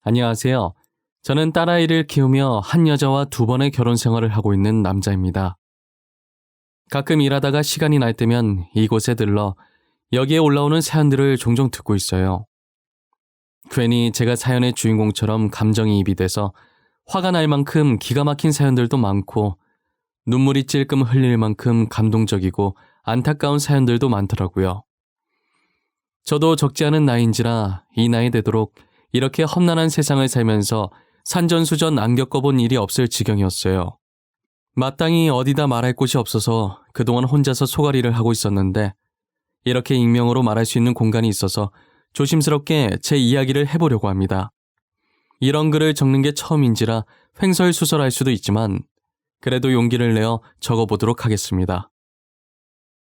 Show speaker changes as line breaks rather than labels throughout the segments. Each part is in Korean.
안녕하세요. 저는 딸아이를 키우며 한 여자와 두 번의 결혼 생활을 하고 있는 남자입니다. 가끔 일하다가 시간이 날 때면 이곳에 들러 여기에 올라오는 사연들을 종종 듣고 있어요. 괜히 제가 사연의 주인공처럼 감정이입이 돼서 화가 날 만큼 기가 막힌 사연들도 많고 눈물이 찔끔 흘릴 만큼 감동적이고 안타까운 사연들도 많더라고요. 저도 적지 않은 나이인지라 이 나이 되도록 이렇게 험난한 세상을 살면서 산전수전 안 겪어본 일이 없을 지경이었어요. 마땅히 어디다 말할 곳이 없어서 그동안 혼자서 소갈이를 하고 있었는데 이렇게 익명으로 말할 수 있는 공간이 있어서 조심스럽게 제 이야기를 해보려고 합니다. 이런 글을 적는 게 처음인지라 횡설수설할 수도 있지만 그래도 용기를 내어 적어보도록 하겠습니다.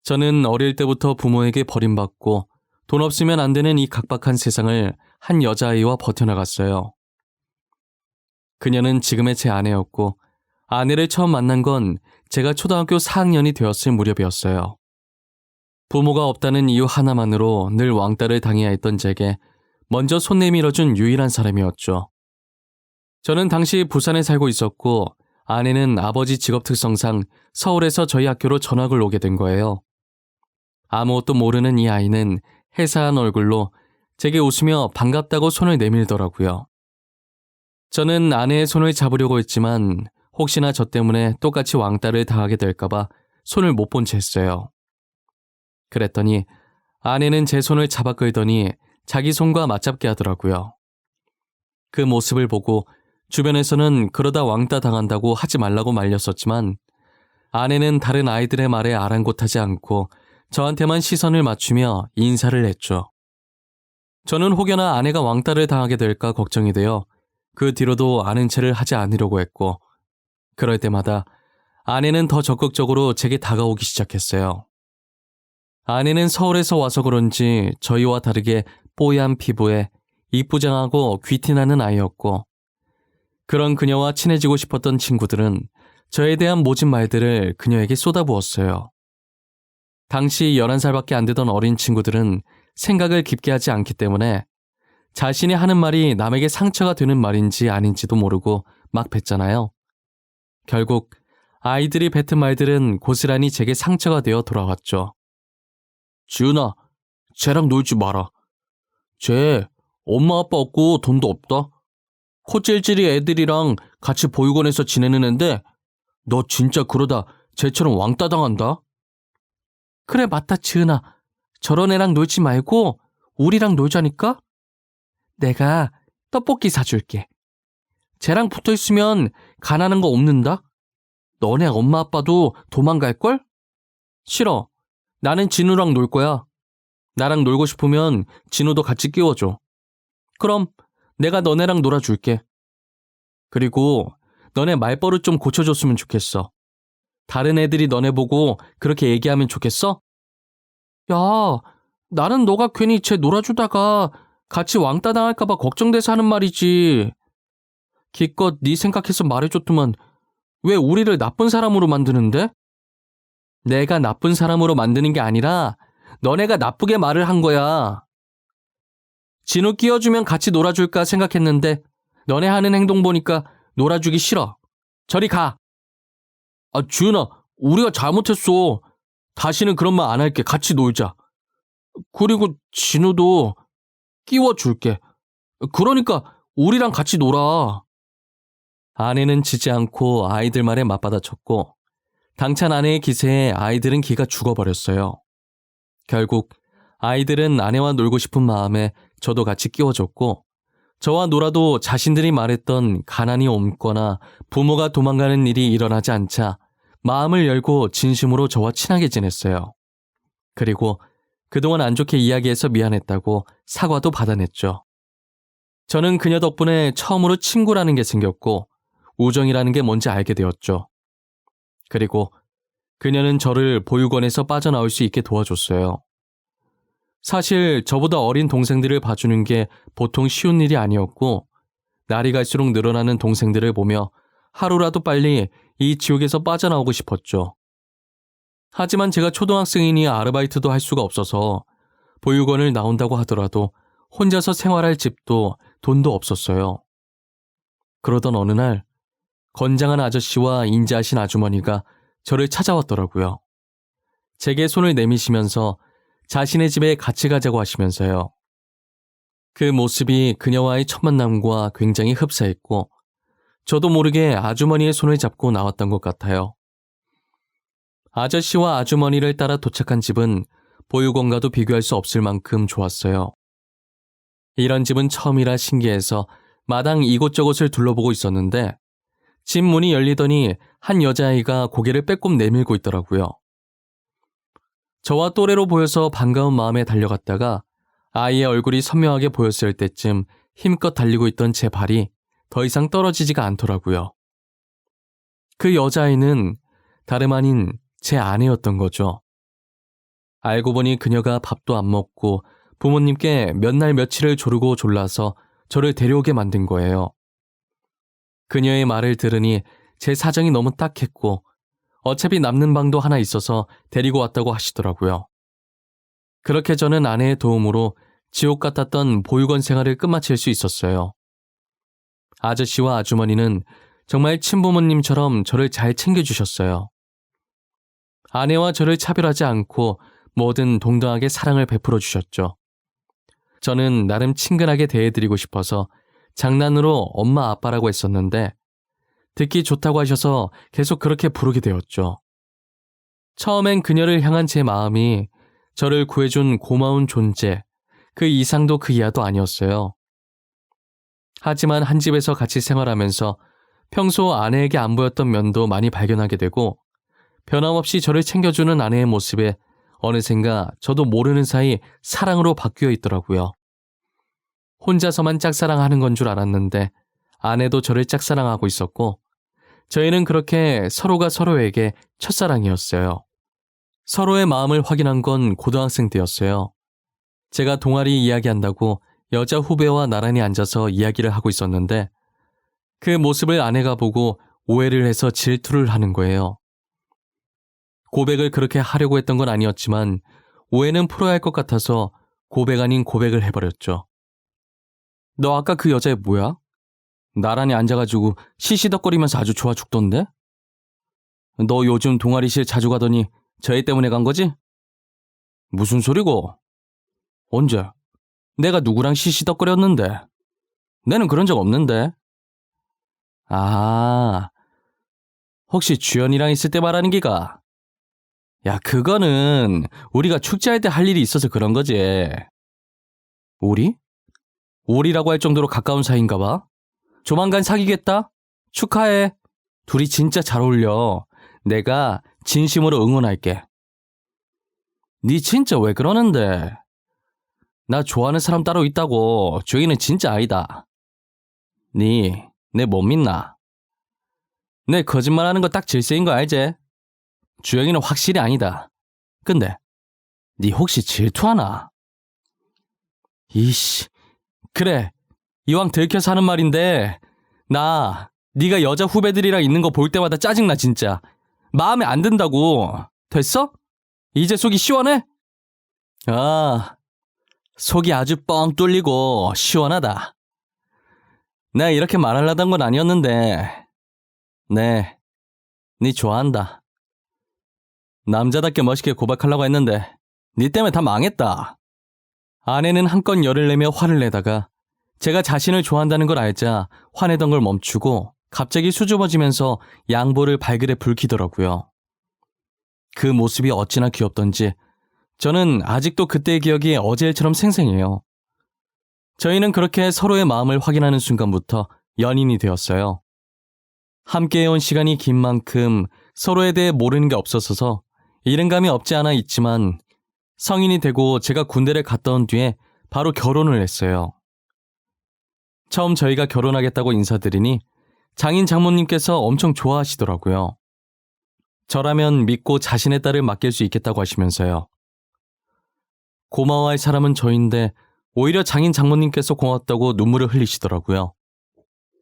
저는 어릴 때부터 부모에게 버림받고 돈 없으면 안 되는 이 각박한 세상을 한 여자아이와 버텨나갔어요. 그녀는 지금의 제 아내였고 아내를 처음 만난 건 제가 초등학교 4학년이 되었을 무렵이었어요. 부모가 없다는 이유 하나만으로 늘 왕따를 당해야 했던 제게 먼저 손 내밀어준 유일한 사람이었죠. 저는 당시 부산에 살고 있었고 아내는 아버지 직업 특성상 서울에서 저희 학교로 전학을 오게 된 거예요. 아무것도 모르는 이 아이는 해사한 얼굴로 제게 웃으며 반갑다고 손을 내밀더라고요. 저는 아내의 손을 잡으려고 했지만 혹시나 저 때문에 똑같이 왕따를 당하게 될까봐 손을 못 본 채 했어요. 그랬더니 아내는 제 손을 잡아 끌더니 자기 손과 맞잡게 하더라고요. 그 모습을 보고 주변에서는 그러다 왕따 당한다고 하지 말라고 말렸었지만 아내는 다른 아이들의 말에 아랑곳하지 않고 저한테만 시선을 맞추며 인사를 했죠. 저는 혹여나 아내가 왕따를 당하게 될까 걱정이 되어 그 뒤로도 아는 체를 하지 않으려고 했고 그럴 때마다 아내는 더 적극적으로 제게 다가오기 시작했어요. 아내는 서울에서 와서 그런지 저희와 다르게 뽀얀 피부에 이쁘장하고 귀티나는 아이였고 그런 그녀와 친해지고 싶었던 친구들은 저에 대한 모진 말들을 그녀에게 쏟아부었어요. 당시 11살밖에 안 되던 어린 친구들은 생각을 깊게 하지 않기 때문에 자신이 하는 말이 남에게 상처가 되는 말인지 아닌지도 모르고 막 뱉잖아요. 결국 아이들이 뱉은 말들은 고스란히 제게 상처가 되어 돌아왔죠. 지은아, 쟤랑 놀지 마라. 쟤 엄마 아빠 없고 돈도 없다. 코찔찔이 애들이랑 같이 보육원에서 지내는 앤데 너 진짜 그러다 쟤처럼 왕따 당한다. 그래 맞다 지은아. 저런 애랑 놀지 말고 우리랑 놀자니까? 내가 떡볶이 사줄게. 쟤랑 붙어있으면 가난한 거 없는다? 너네 엄마 아빠도 도망갈걸? 싫어. 나는 진우랑 놀 거야. 나랑 놀고 싶으면 진우도 같이 끼워줘. 그럼 내가 너네랑 놀아줄게. 그리고 너네 말버릇 좀 고쳐줬으면 좋겠어. 다른 애들이 너네 보고 그렇게 얘기하면 좋겠어? 야, 나는 너가 괜히 쟤 놀아주다가 같이 왕따 당할까봐 걱정돼서 하는 말이지. 기껏 네 생각해서 말해줬더만 왜 우리를 나쁜 사람으로 만드는데? 내가 나쁜 사람으로 만드는 게 아니라 너네가 나쁘게 말을 한 거야. 진우 끼워주면 같이 놀아줄까 생각했는데 너네 하는 행동 보니까 놀아주기 싫어. 저리 가. 아, 지은아, 우리가 잘못했어. 다시는 그런 말 안 할게. 같이 놀자. 그리고 진우도 끼워줄게. 그러니까 우리랑 같이 놀아. 아내는 지지 않고 아이들 말에 맞받아쳤고 당찬 아내의 기세에 아이들은 기가 죽어버렸어요. 결국 아이들은 아내와 놀고 싶은 마음에 저도 같이 끼워줬고 저와 놀아도 자신들이 말했던 가난이 옮거나 부모가 도망가는 일이 일어나지 않자 마음을 열고 진심으로 저와 친하게 지냈어요. 그리고 그동안 안 좋게 이야기해서 미안했다고 사과도 받아냈죠. 저는 그녀 덕분에 처음으로 친구라는 게 생겼고 우정이라는 게 뭔지 알게 되었죠. 그리고 그녀는 저를 보육원에서 빠져나올 수 있게 도와줬어요. 사실 저보다 어린 동생들을 봐주는 게 보통 쉬운 일이 아니었고 날이 갈수록 늘어나는 동생들을 보며 하루라도 빨리 이 지옥에서 빠져나오고 싶었죠. 하지만 제가 초등학생이니 아르바이트도 할 수가 없어서 보육원을 나온다고 하더라도 혼자서 생활할 집도 돈도 없었어요. 그러던 어느 날 건장한 아저씨와 인자하신 아주머니가 저를 찾아왔더라고요. 제게 손을 내미시면서 자신의 집에 같이 가자고 하시면서요. 그 모습이 그녀와의 첫 만남과 굉장히 흡사했고 저도 모르게 아주머니의 손을 잡고 나왔던 것 같아요. 아저씨와 아주머니를 따라 도착한 집은 보육원과도 비교할 수 없을 만큼 좋았어요. 이런 집은 처음이라 신기해서 마당 이곳저곳을 둘러보고 있었는데 집 문이 열리더니 한 여자아이가 고개를 빼꼼 내밀고 있더라고요. 저와 또래로 보여서 반가운 마음에 달려갔다가 아이의 얼굴이 선명하게 보였을 때쯤 힘껏 달리고 있던 제 발이 더 이상 떨어지지가 않더라고요. 그 여자아이는 다름 아닌 제 아내였던 거죠. 알고 보니 그녀가 밥도 안 먹고 부모님께 몇 날 며칠을 조르고 졸라서 저를 데려오게 만든 거예요. 그녀의 말을 들으니 제 사정이 너무 딱했고 어차피 남는 방도 하나 있어서 데리고 왔다고 하시더라고요. 그렇게 저는 아내의 도움으로 지옥 같았던 보육원 생활을 끝마칠 수 있었어요. 아저씨와 아주머니는 정말 친부모님처럼 저를 잘 챙겨주셨어요. 아내와 저를 차별하지 않고 뭐든 동등하게 사랑을 베풀어 주셨죠. 저는 나름 친근하게 대해드리고 싶어서 장난으로 엄마 아빠라고 했었는데 듣기 좋다고 하셔서 계속 그렇게 부르게 되었죠. 처음엔 그녀를 향한 제 마음이 저를 구해준 고마운 존재, 그 이상도 그 이하도 아니었어요. 하지만 한 집에서 같이 생활하면서 평소 아내에게 안 보였던 면도 많이 발견하게 되고 변함없이 저를 챙겨주는 아내의 모습에 어느샌가 저도 모르는 사이 사랑으로 바뀌어 있더라고요. 혼자서만 짝사랑하는 건 줄 알았는데 아내도 저를 짝사랑하고 있었고 저희는 그렇게 서로가 서로에게 첫사랑이었어요. 서로의 마음을 확인한 건 고등학생 때였어요. 제가 동아리 이야기한다고 여자 후배와 나란히 앉아서 이야기를 하고 있었는데 그 모습을 아내가 보고 오해를 해서 질투를 하는 거예요. 고백을 그렇게 하려고 했던 건 아니었지만 오해는 풀어야 할 것 같아서 고백 아닌 고백을 해버렸죠. 너 아까 그 여자애 뭐야? 나란히 앉아가지고 시시덕거리면서 아주 좋아 죽던데? 너 요즘 동아리실 자주 가더니 저 애 때문에 간 거지? 무슨 소리고? 언제? 내가 누구랑 시시덕거렸는데? 내는 그런 적 없는데. 아, 혹시 주연이랑 있을 때 말하는 기가? 야, 그거는 우리가 축제할 때 할 일이 있어서 그런 거지. 우리? 우리라고 할 정도로 가까운 사이인가 봐. 조만간 사귀겠다? 축하해. 둘이 진짜 잘 어울려. 내가 진심으로 응원할게. 니 진짜 왜 그러는데? 나 좋아하는 사람 따로 있다고. 주희는 진짜 아니다. 니, 내 못 믿나? 내 거짓말하는 거 딱 질색인 거 알지? 주영이는 확실히 아니다. 근데 니 혹시 질투하나? 이씨, 그래. 이왕 들켜서 하는 말인데 나 네가 여자 후배들이랑 있는 거 볼 때마다 짜증나 진짜. 마음에 안 든다고. 됐어? 이제 속이 시원해? 아, 속이 아주 뻥 뚫리고 시원하다. 내가 이렇게 말하려던 건 아니었는데 네, 니 좋아한다. 남자답게 멋있게 고백하려고 했는데 니 때문에 다 망했다. 아내는 한껏 열을 내며 화를 내다가 제가 자신을 좋아한다는 걸 알자 화내던 걸 멈추고 갑자기 수줍어지면서 양볼을 발그레 붉히더라고요. 그 모습이 어찌나 귀엽던지 저는 아직도 그때의 기억이 어제일처럼 생생해요. 저희는 그렇게 서로의 마음을 확인하는 순간부터 연인이 되었어요. 함께해온 시간이 긴 만큼 서로에 대해 모르는 게 없었어서 이른감이 없지 않아 있지만 성인이 되고 제가 군대를 갔다 온 뒤에 바로 결혼을 했어요. 처음 저희가 결혼하겠다고 인사드리니 장인 장모님께서 엄청 좋아하시더라고요. 저라면 믿고 자신의 딸을 맡길 수 있겠다고 하시면서요. 고마워할 사람은 저인데 오히려 장인 장모님께서 고맙다고 눈물을 흘리시더라고요.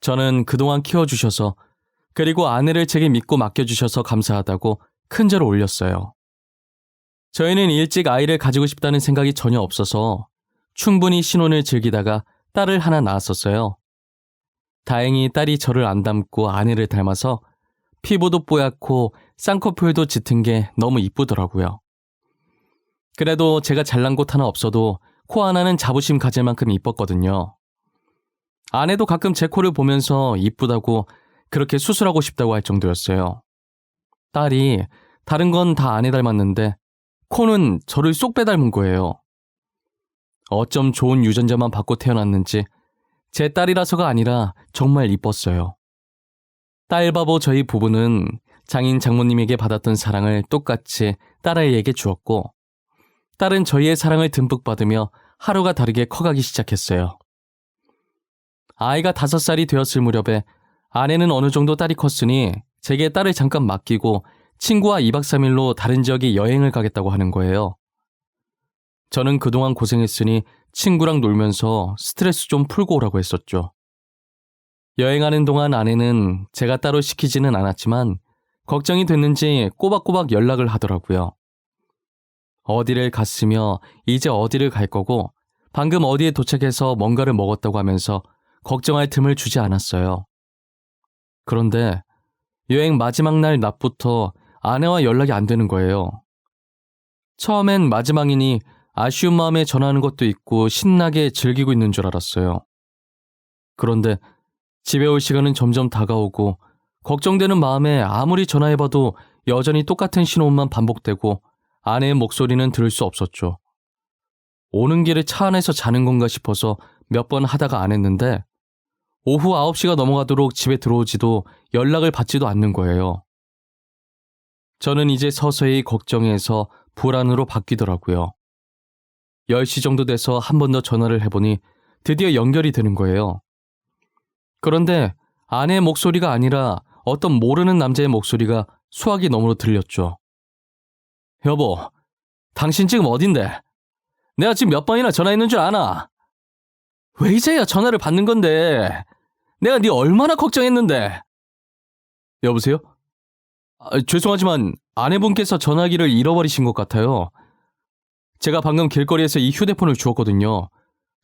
저는 그동안 키워주셔서 그리고 아내를 제게 믿고 맡겨주셔서 감사하다고 큰절을 올렸어요. 저희는 일찍 아이를 가지고 싶다는 생각이 전혀 없어서 충분히 신혼을 즐기다가 딸을 하나 낳았었어요. 다행히 딸이 저를 안 닮고 아내를 닮아서 피부도 뽀얗고 쌍꺼풀도 짙은 게 너무 이쁘더라고요. 그래도 제가 잘난 곳 하나 없어도 코 하나는 자부심 가질 만큼 이뻤거든요. 아내도 가끔 제 코를 보면서 이쁘다고 그렇게 수술하고 싶다고 할 정도였어요. 딸이 다른 건 다 아내 닮았는데 코는 저를 쏙 빼닮은 거예요. 어쩜 좋은 유전자만 받고 태어났는지 제 딸이라서가 아니라 정말 이뻤어요. 딸바보 저희 부부는 장인 장모님에게 받았던 사랑을 똑같이 딸아이에게 주었고 딸은 저희의 사랑을 듬뿍 받으며 하루가 다르게 커가기 시작했어요. 아이가 5살이 되었을 무렵에 아내는 어느 정도 딸이 컸으니 제게 딸을 잠깐 맡기고 친구와 2박 3일로 다른 지역에 여행을 가겠다고 하는 거예요. 저는 그동안 고생했으니 친구랑 놀면서 스트레스 좀 풀고 오라고 했었죠. 여행하는 동안 아내는 제가 따로 시키지는 않았지만 걱정이 됐는지 꼬박꼬박 연락을 하더라고요. 어디를 갔으며 이제 어디를 갈 거고 방금 어디에 도착해서 뭔가를 먹었다고 하면서 걱정할 틈을 주지 않았어요. 그런데 여행 마지막 날 낮부터 아내와 연락이 안 되는 거예요. 처음엔 마지막이니 아쉬운 마음에 전화하는 것도 있고 신나게 즐기고 있는 줄 알았어요. 그런데 집에 올 시간은 점점 다가오고 걱정되는 마음에 아무리 전화해봐도 여전히 똑같은 신호음만 반복되고 아내의 목소리는 들을 수 없었죠. 오는 길에 차 안에서 자는 건가 싶어서 몇 번 하다가 안 했는데 오후 9시가 넘어가도록 집에 들어오지도 연락을 받지도 않는 거예요. 저는 이제 서서히 걱정에서 불안으로 바뀌더라고요. 10시 정도 돼서 한 번 더 전화를 해보니 드디어 연결이 되는 거예요. 그런데 아내의 목소리가 아니라 어떤 모르는 남자의 목소리가 수화기 너머로 들렸죠. 여보, 당신 지금 어딘데? 내가 지금 몇 번이나 전화했는 줄 아나? 왜 이제야 전화를 받는 건데? 내가 네 얼마나 걱정했는데? 여보세요? 죄송하지만 아내분께서 전화기를 잃어버리신 것 같아요. 제가 방금 길거리에서 이 휴대폰을 주웠거든요.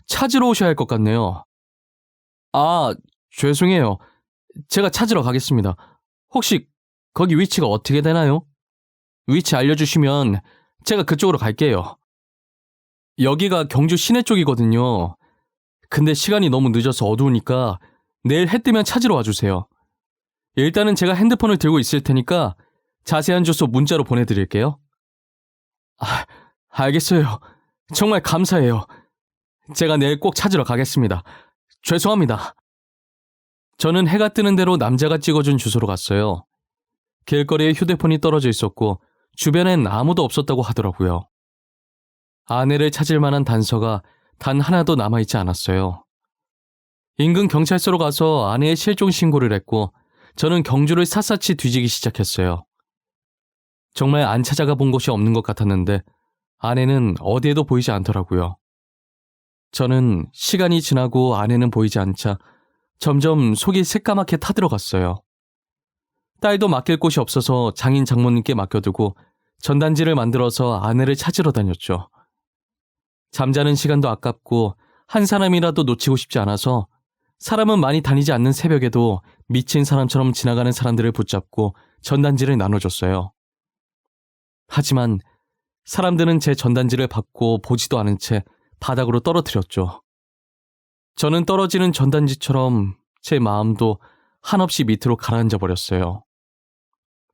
찾으러 오셔야 할 것 같네요. 아, 죄송해요. 제가 찾으러 가겠습니다. 혹시 거기 위치가 어떻게 되나요? 위치 알려주시면 제가 그쪽으로 갈게요. 여기가 경주 시내 쪽이거든요. 근데 시간이 너무 늦어서 어두우니까 내일 해 뜨면 찾으러 와주세요. 일단은 제가 핸드폰을 들고 있을 테니까 자세한 주소 문자로 보내드릴게요. 알겠어요. 정말 감사해요. 제가 내일 꼭 찾으러 가겠습니다. 죄송합니다. 저는 해가 뜨는 대로 남자가 찍어준 주소로 갔어요. 길거리에 휴대폰이 떨어져 있었고 주변엔 아무도 없었다고 하더라고요. 아내를 찾을 만한 단서가 단 하나도 남아있지 않았어요. 인근 경찰서로 가서 아내의 실종 신고를 했고 저는 경주를 샅샅이 뒤지기 시작했어요. 정말 안 찾아가 본 곳이 없는 것 같았는데 아내는 어디에도 보이지 않더라고요. 저는 시간이 지나고 아내는 보이지 않자 점점 속이 새까맣게 타들어갔어요. 딸도 맡길 곳이 없어서 장인 장모님께 맡겨두고 전단지를 만들어서 아내를 찾으러 다녔죠. 잠자는 시간도 아깝고 한 사람이라도 놓치고 싶지 않아서 사람은 많이 다니지 않는 새벽에도 미친 사람처럼 지나가는 사람들을 붙잡고 전단지를 나눠줬어요. 하지만 사람들은 제 전단지를 받고 보지도 않은 채 바닥으로 떨어뜨렸죠. 저는 떨어지는 전단지처럼 제 마음도 한없이 밑으로 가라앉아 버렸어요.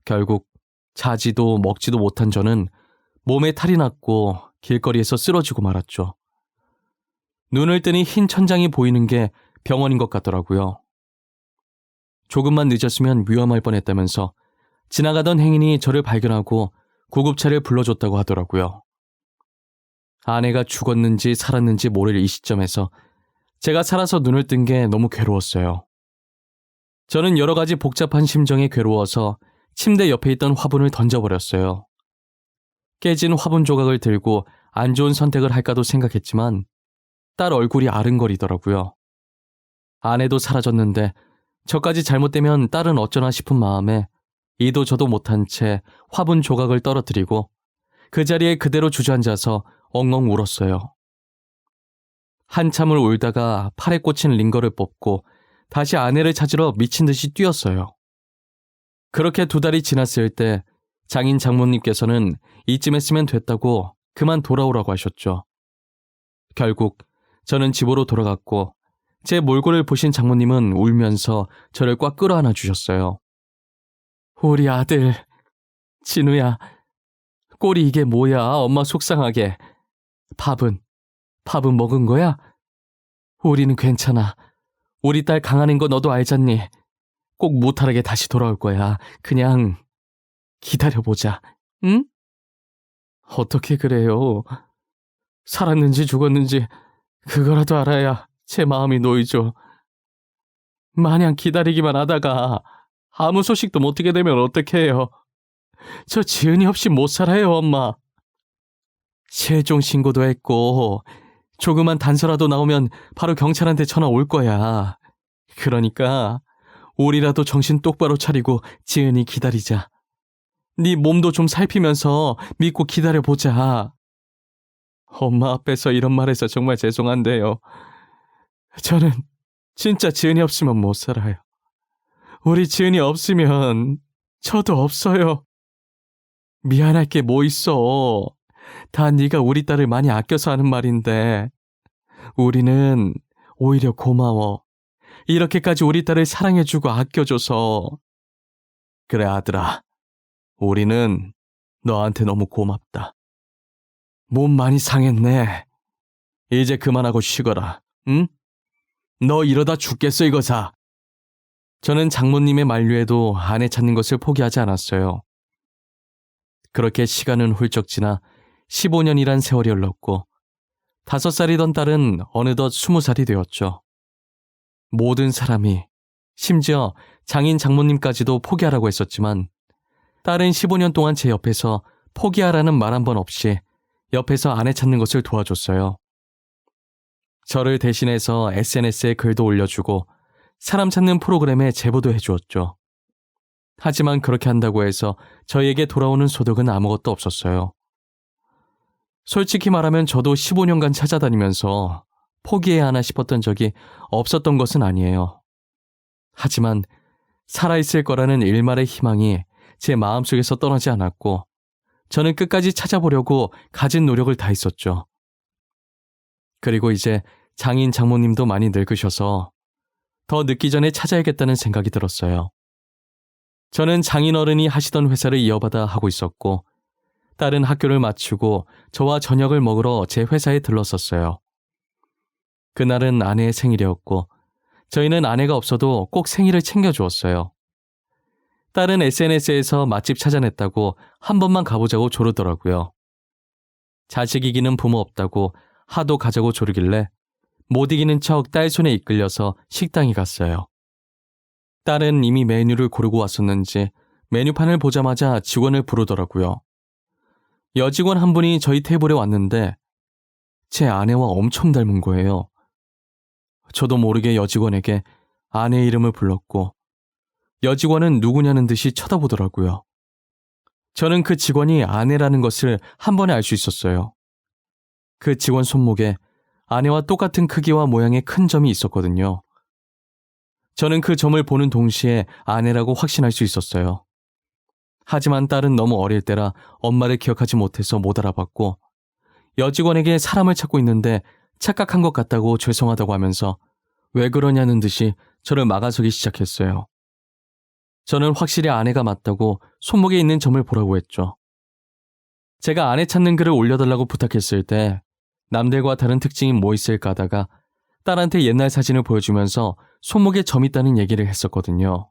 결국 자지도 먹지도 못한 저는 몸에 탈이 났고 길거리에서 쓰러지고 말았죠. 눈을 뜨니 흰 천장이 보이는 게 병원인 것 같더라고요. 조금만 늦었으면 위험할 뻔했다면서 지나가던 행인이 저를 발견하고 구급차를 불러줬다고 하더라고요. 아내가 죽었는지 살았는지 모를 이 시점에서 제가 살아서 눈을 뜬 게 너무 괴로웠어요. 저는 여러 가지 복잡한 심정에 괴로워서 침대 옆에 있던 화분을 던져버렸어요. 깨진 화분 조각을 들고 안 좋은 선택을 할까도 생각했지만 딸 얼굴이 아른거리더라고요. 아내도 사라졌는데 저까지 잘못되면 딸은 어쩌나 싶은 마음에 이도 저도 못한 채 화분 조각을 떨어뜨리고 그 자리에 그대로 주저앉아서 엉엉 울었어요. 한참을 울다가 팔에 꽂힌 링거를 뽑고 다시 아내를 찾으러 미친 듯이 뛰었어요. 그렇게 2달이 지났을 때 장인 장모님께서는 이쯤 했으면 됐다고 그만 돌아오라고 하셨죠. 결국 저는 집으로 돌아갔고 제 몰골을 보신 장모님은 울면서 저를 꽉 끌어안아 주셨어요. 우리 아들, 진우야, 꼴이 이게 뭐야, 엄마 속상하게. 밥은 먹은 거야? 우리는 괜찮아. 우리 딸 강하는 거 너도 알잖니. 꼭 무탈하게 다시 돌아올 거야. 그냥 기다려보자. 응? 어떻게 그래요? 살았는지 죽었는지 그거라도 알아야 제 마음이 놓이죠. 마냥 기다리기만 하다가 아무 소식도 못 듣게 되면 어떡해요. 저 지은이 없이 못 살아요, 엄마. 실종 신고도 했고 조그만 단서라도 나오면 바로 경찰한테 전화 올 거야. 그러니까 우리라도 정신 똑바로 차리고 지은이 기다리자. 네 몸도 좀 살피면서 믿고 기다려보자. 엄마 앞에서 이런 말해서 정말 죄송한데요. 저는 진짜 지은이 없으면 못 살아요. 우리 지은이 없으면 저도 없어요. 미안할 게 뭐 있어. 다 네가 우리 딸을 많이 아껴서 하는 말인데 우리는 오히려 고마워. 이렇게까지 우리 딸을 사랑해주고 아껴줘서. 그래 아들아, 우리는 너한테 너무 고맙다. 몸 많이 상했네. 이제 그만하고 쉬거라. 응? 너 이러다 죽겠어 이거사. 저는 장모님의 만류에도 아내 찾는 것을 포기하지 않았어요. 그렇게 시간은 훌쩍 지나 15년이란 세월이 흘렀고 5살이던 딸은 어느덧 20살이 되었죠. 모든 사람이, 심지어 장인 장모님까지도 포기하라고 했었지만 딸은 15년 동안 제 옆에서 포기하라는 말 한 번 없이 옆에서 아내 찾는 것을 도와줬어요. 저를 대신해서 SNS에 글도 올려주고 사람 찾는 프로그램에 제보도 해주었죠. 하지만 그렇게 한다고 해서 저희에게 돌아오는 소득은 아무것도 없었어요. 솔직히 말하면 저도 15년간 찾아다니면서 포기해야 하나 싶었던 적이 없었던 것은 아니에요. 하지만 살아있을 거라는 일말의 희망이 제 마음속에서 떠나지 않았고 저는 끝까지 찾아보려고 가진 노력을 다했었죠. 그리고 이제 장인 장모님도 많이 늙으셔서 더 늦기 전에 찾아야겠다는 생각이 들었어요. 저는 장인어른이 하시던 회사를 이어받아 하고 있었고 딸은 학교를 마치고 저와 저녁을 먹으러 제 회사에 들렀었어요. 그날은 아내의 생일이었고 저희는 아내가 없어도 꼭 생일을 챙겨주었어요. 딸은 SNS에서 맛집 찾아냈다고 한 번만 가보자고 조르더라고요. 자식 이기는 부모 없다고 하도 가자고 조르길래 못 이기는 척 딸 손에 이끌려서 식당에 갔어요. 딸은 이미 메뉴를 고르고 왔었는지 메뉴판을 보자마자 직원을 부르더라고요. 여직원 한 분이 저희 테이블에 왔는데 제 아내와 엄청 닮은 거예요. 저도 모르게 여직원에게 아내 이름을 불렀고 여직원은 누구냐는 듯이 쳐다보더라고요. 저는 그 직원이 아내라는 것을 한 번에 알 수 있었어요. 그 직원 손목에 아내와 똑같은 크기와 모양의 큰 점이 있었거든요. 저는 그 점을 보는 동시에 아내라고 확신할 수 있었어요. 하지만 딸은 너무 어릴 때라 엄마를 기억하지 못해서 못 알아봤고 여직원에게 사람을 찾고 있는데 착각한 것 같다고 죄송하다고 하면서 왜 그러냐는 듯이 저를 막아서기 시작했어요. 저는 확실히 아내가 맞다고 손목에 있는 점을 보라고 했죠. 제가 아내 찾는 글을 올려달라고 부탁했을 때 남들과 다른 특징이 뭐 있을까 하다가 딸한테 옛날 사진을 보여주면서 손목에 점 있다는 얘기를 했었거든요.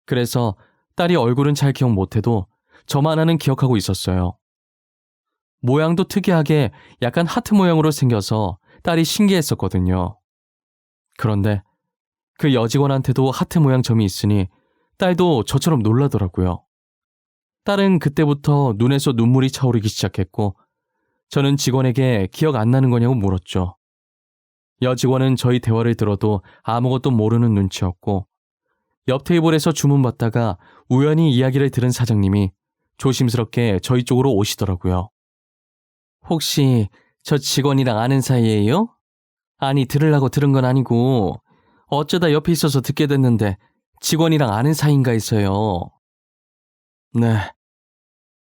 그래서 딸이 얼굴은 잘 기억 못해도 점 하나는 기억하고 있었어요. 모양도 특이하게 약간 하트 모양으로 생겨서 딸이 신기했었거든요. 그런데 그 여직원한테도 하트 모양 점이 있으니 딸도 저처럼 놀라더라고요. 딸은 그때부터 눈에서 눈물이 차오르기 시작했고 저는 직원에게 기억 안 나는 거냐고 물었죠. 여직원은 저희 대화를 들어도 아무것도 모르는 눈치였고 옆 테이블에서 주문받다가 우연히 이야기를 들은 사장님이 조심스럽게 저희 쪽으로 오시더라고요. 혹시 저 직원이랑 아는 사이예요? 아니, 들으려고 들은 건 아니고 어쩌다 옆에 있어서 듣게 됐는데 직원이랑 아는 사이인가 해서요. 네,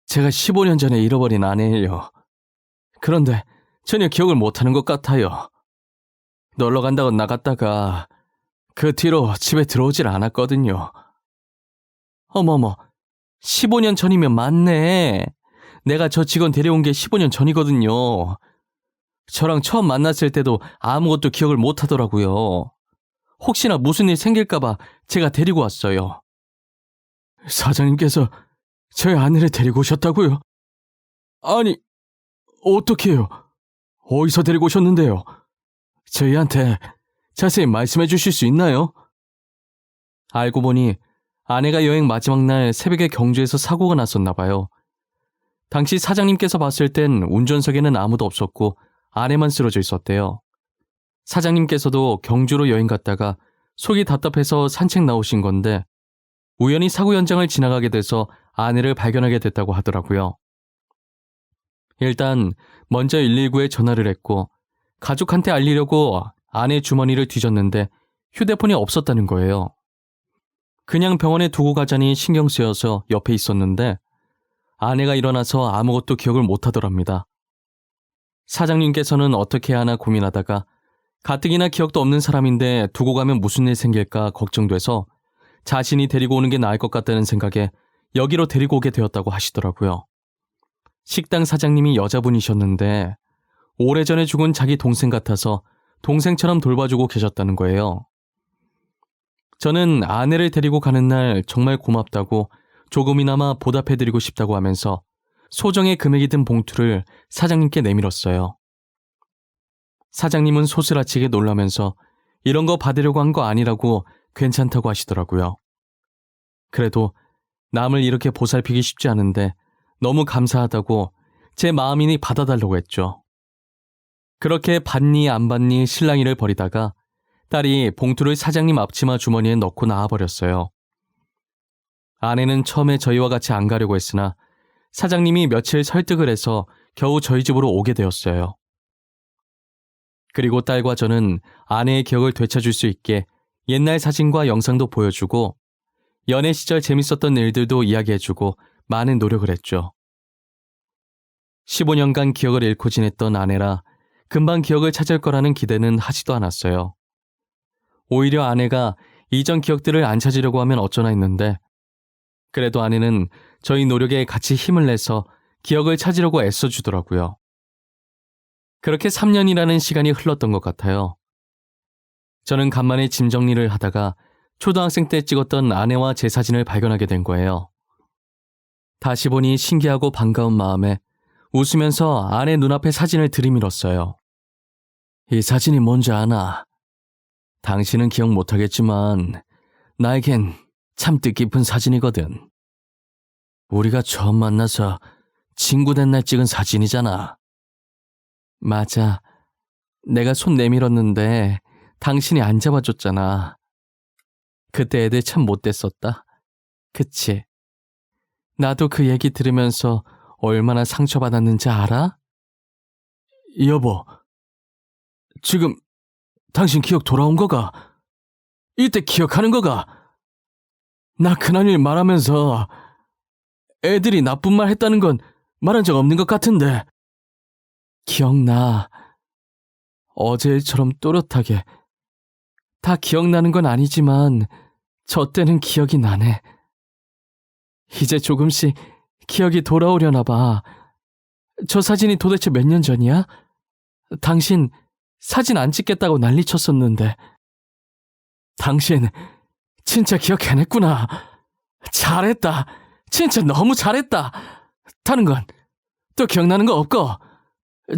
제가 15년 전에 잃어버린 아내예요. 그런데 전혀 기억을 못하는 것 같아요. 놀러 간다고 나갔다가 그 뒤로 집에 들어오질 않았거든요. 어머머, 15년 전이면 맞네. 내가 저 직원 데려온 게 15년 전이거든요. 저랑 처음 만났을 때도 아무것도 기억을 못 하더라고요. 혹시나 무슨 일 생길까봐 제가 데리고 왔어요. 사장님께서 저희 아내를 데리고 오셨다고요? 아니, 어떻게 해요? 어디서 데리고 오셨는데요? 저희한테 자세히 말씀해 주실 수 있나요? 알고 보니 아내가 여행 마지막 날 새벽에 경주에서 사고가 났었나 봐요. 당시 사장님께서 봤을 땐 운전석에는 아무도 없었고 아내만 쓰러져 있었대요. 사장님께서도 경주로 여행 갔다가 속이 답답해서 산책 나오신 건데 우연히 사고 현장을 지나가게 돼서 아내를 발견하게 됐다고 하더라고요. 일단 먼저 119에 전화를 했고 가족한테 알리려고 아내 주머니를 뒤졌는데 휴대폰이 없었다는 거예요. 그냥 병원에 두고 가자니 신경 쓰여서 옆에 있었는데 아내가 일어나서 아무것도 기억을 못 하더랍니다. 사장님께서는 어떻게 하나 고민하다가 가뜩이나 기억도 없는 사람인데 두고 가면 무슨 일 생길까 걱정돼서 자신이 데리고 오는 게 나을 것 같다는 생각에 여기로 데리고 오게 되었다고 하시더라고요. 식당 사장님이 여자분이셨는데 오래전에 죽은 자기 동생 같아서 동생처럼 돌봐주고 계셨다는 거예요. 저는 아내를 데리고 가는 날 정말 고맙다고 조금이나마 보답해드리고 싶다고 하면서 소정의 금액이 든 봉투를 사장님께 내밀었어요. 사장님은 소스라치게 놀라면서 이런 거 받으려고 한 거 아니라고 괜찮다고 하시더라고요. 그래도 남을 이렇게 보살피기 쉽지 않은데 너무 감사하다고 제 마음이니 받아달라고 했죠. 그렇게 받니 안 받니 실랑이를 벌이다가 딸이 봉투를 사장님 앞치마 주머니에 넣고 나와버렸어요. 아내는 처음에 저희와 같이 안 가려고 했으나 사장님이 며칠 설득을 해서 겨우 저희 집으로 오게 되었어요. 그리고 딸과 저는 아내의 기억을 되찾을 수 있게 옛날 사진과 영상도 보여주고 연애 시절 재밌었던 일들도 이야기해주고 많은 노력을 했죠. 15년간 기억을 잃고 지냈던 아내라 금방 기억을 찾을 거라는 기대는 하지도 않았어요. 오히려 아내가 이전 기억들을 안 찾으려고 하면 어쩌나 했는데 그래도 아내는 저희 노력에 같이 힘을 내서 기억을 찾으려고 애써주더라고요. 그렇게 3년이라는 시간이 흘렀던 것 같아요. 저는 간만에 짐 정리를 하다가 초등학생 때 찍었던 아내와 제 사진을 발견하게 된 거예요. 다시 보니 신기하고 반가운 마음에 웃으면서 아내 눈앞에 사진을 들이밀었어요. 이 사진이 뭔지 아나? 당신은 기억 못하겠지만 나에겐 참 뜻깊은 사진이거든. 우리가 처음 만나서 친구 된 날 찍은 사진이잖아. 맞아. 내가 손 내밀었는데 당신이 안 잡아줬잖아. 그때 애들 참 못됐었다. 그치? 나도 그 얘기 들으면서 얼마나 상처받았는지 알아? 여보, 지금 당신 기억 돌아온 거가? 이때 기억하는 거가? 나 그날 일 말하면서 애들이 나쁜 말 했다는 건 말한 적 없는 것 같은데. 기억나. 어제 일처럼 또렷하게. 다 기억나는 건 아니지만 저 때는 기억이 나네. 이제 조금씩 기억이 돌아오려나 봐. 저 사진이 도대체 몇 년 전이야? 당신 사진 안 찍겠다고 난리쳤었는데. 당신 진짜 기억해냈구나. 잘했다. 진짜 너무 잘했다. 다른 건 또 기억나는 거 없고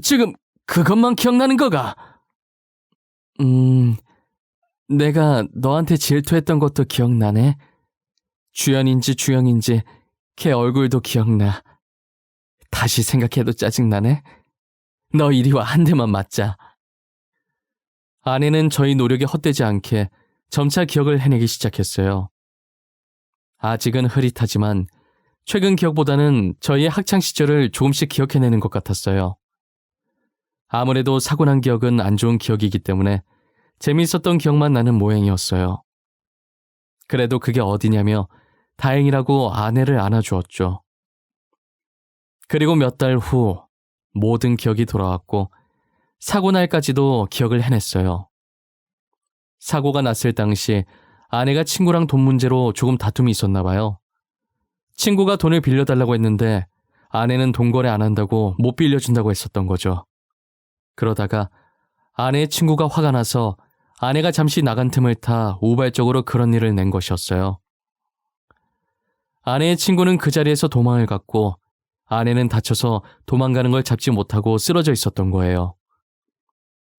지금 그것만 기억나는 거가? 내가 너한테 질투했던 것도 기억나네. 주연인지 주영인지 걔 얼굴도 기억나. 다시 생각해도 짜증나네. 너 이리 와 한 대만 맞자. 아내는 저희 노력에 헛되지 않게 점차 기억을 해내기 시작했어요. 아직은 흐릿하지만 최근 기억보다는 저희의 학창 시절을 조금씩 기억해내는 것 같았어요. 아무래도 사고 난 기억은 안 좋은 기억이기 때문에 재미있었던 기억만 나는 모양이었어요. 그래도 그게 어디냐며 다행이라고 아내를 안아주었죠. 그리고 몇 달 후 모든 기억이 돌아왔고 사고 날까지도 기억을 해냈어요. 사고가 났을 당시 아내가 친구랑 돈 문제로 조금 다툼이 있었나 봐요. 친구가 돈을 빌려달라고 했는데 아내는 돈 거래 안 한다고 못 빌려준다고 했었던 거죠. 그러다가 아내의 친구가 화가 나서 아내가 잠시 나간 틈을 타 우발적으로 그런 일을 낸 것이었어요. 아내의 친구는 그 자리에서 도망을 갔고 아내는 다쳐서 도망가는 걸 잡지 못하고 쓰러져 있었던 거예요.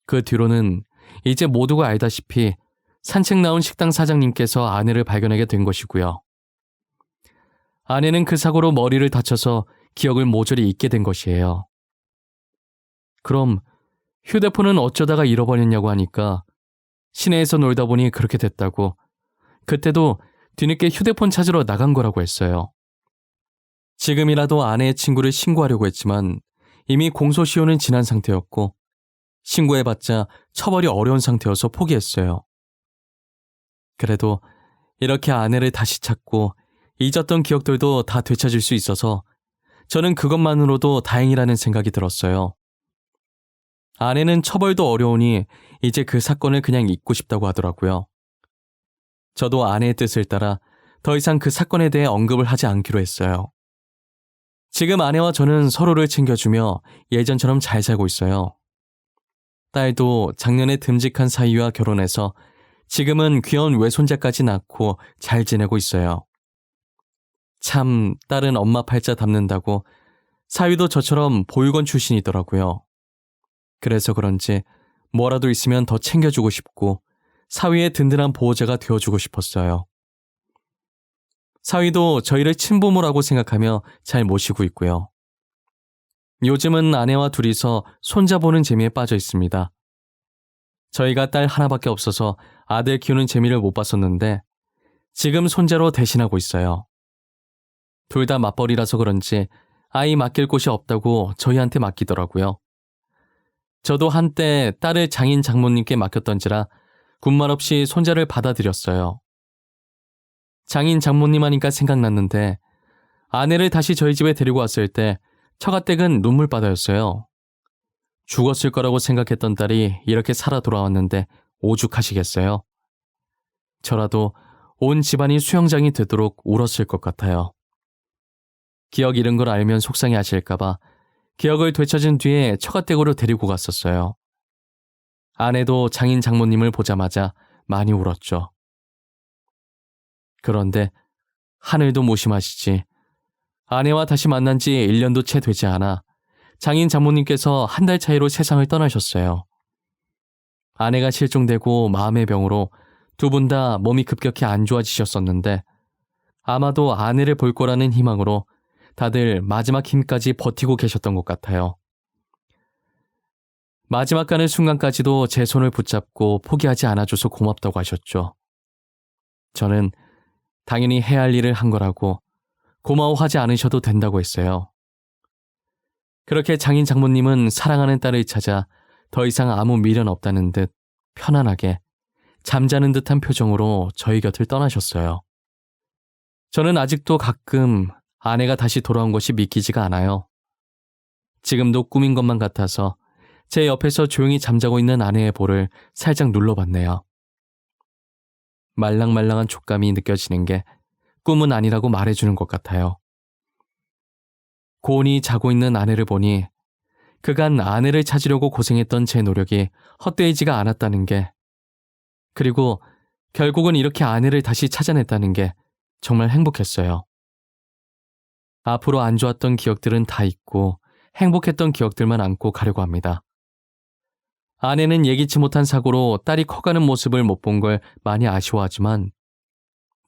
그 뒤로는 이제 모두가 알다시피 산책 나온 식당 사장님께서 아내를 발견하게 된 것이고요. 아내는 그 사고로 머리를 다쳐서 기억을 모조리 잊게 된 것이에요. 그럼 휴대폰은 어쩌다가 잃어버렸냐고 하니까 시내에서 놀다 보니 그렇게 됐다고, 그때도 뒤늦게 휴대폰 찾으러 나간 거라고 했어요. 지금이라도 아내의 친구를 신고하려고 했지만 이미 공소시효는 지난 상태였고 신고해봤자 처벌이 어려운 상태여서 포기했어요. 그래도 이렇게 아내를 다시 찾고 잊었던 기억들도 다 되찾을 수 있어서 저는 그것만으로도 다행이라는 생각이 들었어요. 아내는 처벌도 어려우니 이제 그 사건을 그냥 잊고 싶다고 하더라고요. 저도 아내의 뜻을 따라 더 이상 그 사건에 대해 언급을 하지 않기로 했어요. 지금 아내와 저는 서로를 챙겨주며 예전처럼 잘 살고 있어요. 딸도 작년에 듬직한 사위와 결혼해서 지금은 귀여운 외손자까지 낳고 잘 지내고 있어요. 참 딸은 엄마 팔자 닮는다고 사위도 저처럼 보육원 출신이더라고요. 그래서 그런지 뭐라도 있으면 더 챙겨주고 싶고 사위의 든든한 보호자가 되어주고 싶었어요. 사위도 저희를 친부모라고 생각하며 잘 모시고 있고요. 요즘은 아내와 둘이서 손자 보는 재미에 빠져 있습니다. 저희가 딸 하나밖에 없어서 아들 키우는 재미를 못 봤었는데 지금 손자로 대신하고 있어요. 둘 다 맞벌이라서 그런지 아이 맡길 곳이 없다고 저희한테 맡기더라고요. 저도 한때 딸을 장인 장모님께 맡겼던지라 군말 없이 손자를 받아들였어요. 장인 장모님 하니까 생각났는데 아내를 다시 저희 집에 데리고 왔을 때 처가댁은 눈물바다였어요. 죽었을 거라고 생각했던 딸이 이렇게 살아 돌아왔는데 오죽하시겠어요? 저라도 온 집안이 수영장이 되도록 울었을 것 같아요. 기억 잃은 걸 알면 속상해 하실까봐 기억을 되찾은 뒤에 처가댁으로 데리고 갔었어요. 아내도 장인 장모님을 보자마자 많이 울었죠. 그런데 하늘도 무심하시지. 아내와 다시 만난 지 1년도 채 되지 않아 장인 장모님께서 한 달 차이로 세상을 떠나셨어요. 아내가 실종되고 마음의 병으로 두 분 다 몸이 급격히 안 좋아지셨었는데 아마도 아내를 볼 거라는 희망으로 다들 마지막 힘까지 버티고 계셨던 것 같아요. 마지막 가는 순간까지도 제 손을 붙잡고 포기하지 않아줘서 고맙다고 하셨죠. 저는 당연히 해야 할 일을 한 거라고 고마워하지 않으셔도 된다고 했어요. 그렇게 장인 장모님은 사랑하는 딸을 찾아 더 이상 아무 미련 없다는 듯 편안하게 잠자는 듯한 표정으로 저희 곁을 떠나셨어요. 저는 아직도 가끔 아내가 다시 돌아온 것이 믿기지가 않아요. 지금도 꿈인 것만 같아서 제 옆에서 조용히 잠자고 있는 아내의 볼을 살짝 눌러봤네요. 말랑말랑한 촉감이 느껴지는 게 꿈은 아니라고 말해주는 것 같아요. 고온히 자고 있는 아내를 보니 그간 아내를 찾으려고 고생했던 제 노력이 헛되이지가 않았다는 게, 그리고 결국은 이렇게 아내를 다시 찾아냈다는 게 정말 행복했어요. 앞으로 안 좋았던 기억들은 다 잊고 행복했던 기억들만 안고 가려고 합니다. 아내는 예기치 못한 사고로 딸이 커가는 모습을 못 본 걸 많이 아쉬워하지만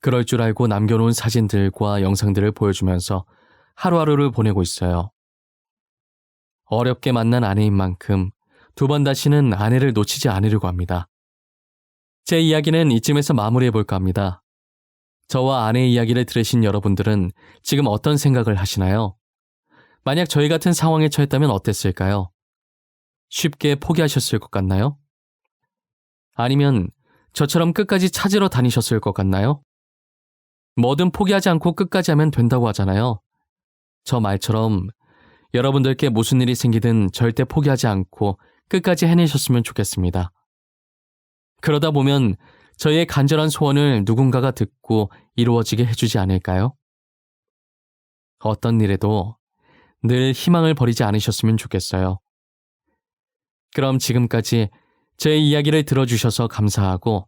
그럴 줄 알고 남겨놓은 사진들과 영상들을 보여주면서 하루하루를 보내고 있어요. 어렵게 만난 아내인 만큼 두 번 다시는 아내를 놓치지 않으려고 합니다. 제 이야기는 이쯤에서 마무리해볼까 합니다. 저와 아내의 이야기를 들으신 여러분들은 지금 어떤 생각을 하시나요? 만약 저희 같은 상황에 처했다면 어땠을까요? 쉽게 포기하셨을 것 같나요? 아니면 저처럼 끝까지 찾으러 다니셨을 것 같나요? 뭐든 포기하지 않고 끝까지 하면 된다고 하잖아요. 저 말처럼 여러분들께 무슨 일이 생기든 절대 포기하지 않고 끝까지 해내셨으면 좋겠습니다. 그러다 보면 저희의 간절한 소원을 누군가가 듣고 이루어지게 해주지 않을까요? 어떤 일에도 늘 희망을 버리지 않으셨으면 좋겠어요. 그럼 지금까지 제 이야기를 들어주셔서 감사하고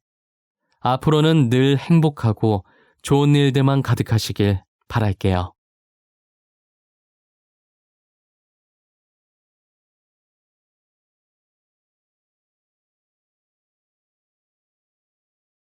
앞으로는 늘 행복하고 좋은 일들만 가득하시길 바랄게요.